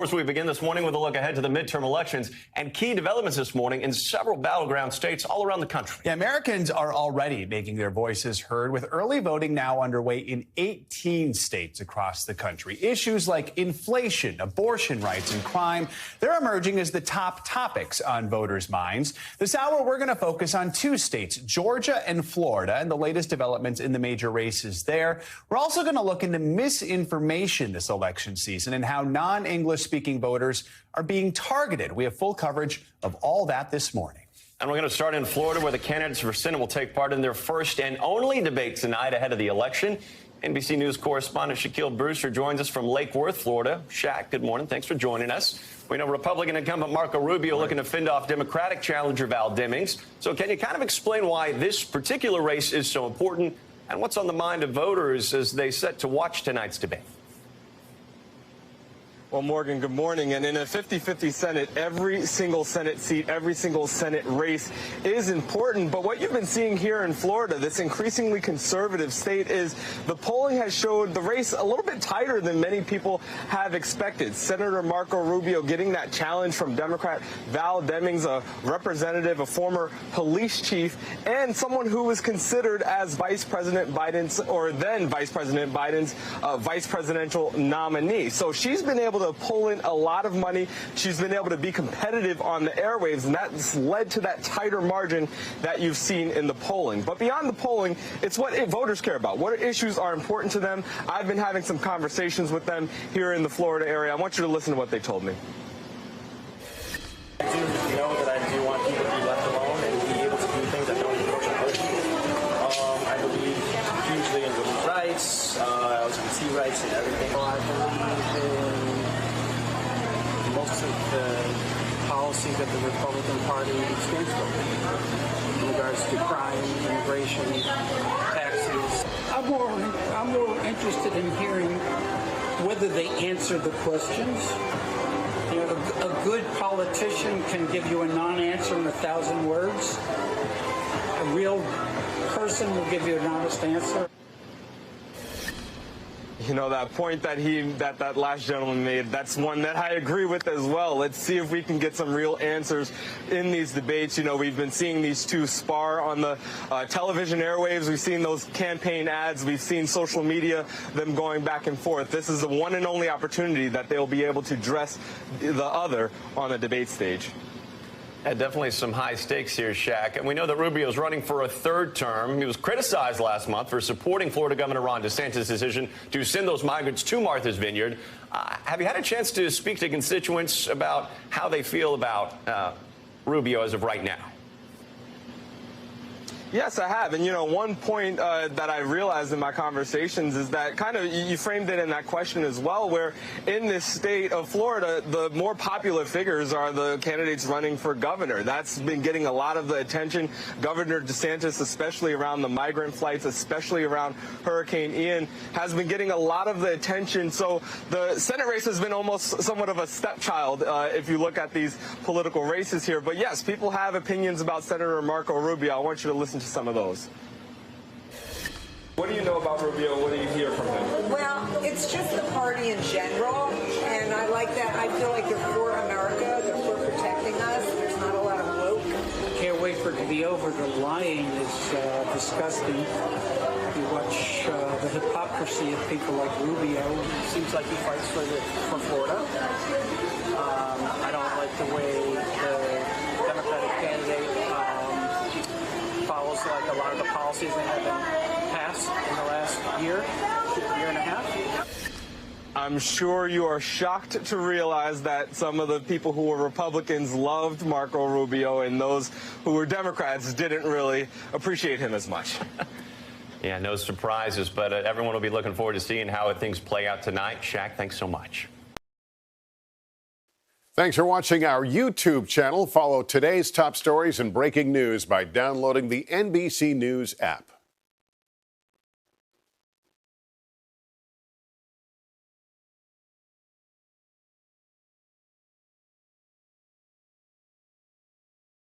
Of course, we begin this morning with a look ahead to the midterm elections and key developments this morning in several battleground states all around the country. Yeah, Americans are already making their voices heard with early voting now underway in 18 states across the country. Issues like inflation, abortion rights, and crime, they're emerging as the top topics on voters' minds. This hour, we're going to focus on two states, Georgia and Florida, and the latest developments in the major races there. We're also going to look into misinformation this election season and how non-English speaking voters are being targeted. We have full coverage of all that this morning. And we're going to start in Florida, where the candidates for Senate will take part in their first and only debate tonight ahead of the election. NBC News correspondent Shaq Brewster joins us from Lake Worth, Florida. Shaq, good morning. Thanks for joining us. We know Republican incumbent Marco Rubio looking to fend off Democratic challenger Val Demings. So can you kind of explain why this particular race is so important and what's on the mind of voters as they set to watch tonight's debate? Well, Morgan, good morning. And in a 50-50 Senate, every single Senate seat, every single Senate race is important. But what you've been seeing here in Florida, this increasingly conservative state, is the polling has showed the race a little bit tighter than many people have expected. Senator Marco Rubio getting that challenge from Democrat Val Demings, a representative, a former police chief, and someone who was considered as Vice President Biden's, or then Vice President Biden's, vice presidential nominee. So she's been able to pull in a lot of money. She's been able to be competitive on the airwaves, and that's led to that tighter margin that you've seen in the polling. But beyond the polling, it's what voters care about. What issues are important to them? I've been having some conversations with them here in the Florida area. I want you to listen to what they told me. I do know that I do want people to be left alone and be able to do things that don't encourage abortion. I believe hugely in women's rights, LGBT rights, and everything. I believe in most of the policies that the Republican Party stands for in regards to crime, immigration, taxes. I'm more interested in hearing whether they answer the questions. You know, a good politician can give you a non-answer in 1,000 words. A real person will give you an honest answer. You know, that point that that last gentleman made, that's one that I agree with as well. Let's see if we can get some real answers in these debates. You know, we've been seeing these two spar on the television airwaves. We've seen those campaign ads. We've seen social media, them going back and forth. This is the one and only opportunity that they'll be able to dress the other on the debate stage. Yeah, definitely some high stakes here, Shaq. And we know that Rubio is running for a third term. He was criticized last month for supporting Florida Governor Ron DeSantis' decision to send those migrants to Martha's Vineyard. Have you had a chance to speak to constituents about how they feel about Rubio as of right now? Yes, I have. And, you know, one point that I realized in my conversations is that kind of you framed it in that question as well, where in this state of Florida, the more popular figures are the candidates running for governor. That's been getting a lot of the attention. Governor DeSantis, especially around the migrant flights, especially around Hurricane Ian, has been getting a lot of the attention. So the Senate race has been almost somewhat of a stepchild if you look at these political races here. But yes, people have opinions about Senator Marco Rubio. I want you to listen to some of those. What do you know about Rubio? What do you hear from him? Well, it's just the party in general, and I like that. I feel like they're for America, they're for protecting us. There's not a lot of woke. Can't wait for it to be over. The lying is disgusting. You watch the hypocrisy of people like Rubio. Seems like he fights for Florida. I don't like the way the Democratic candidate follows like a lot of the policies that have been passed in the last year and a half. I'm sure you are shocked to realize that some of the people who were Republicans loved Marco Rubio and those who were Democrats didn't really appreciate him as much. Yeah, no surprises, but everyone will be looking forward to seeing how things play out tonight. Shaq, thanks so much. Thanks for watching our YouTube channel. Follow today's top stories and breaking news by downloading the NBC News app.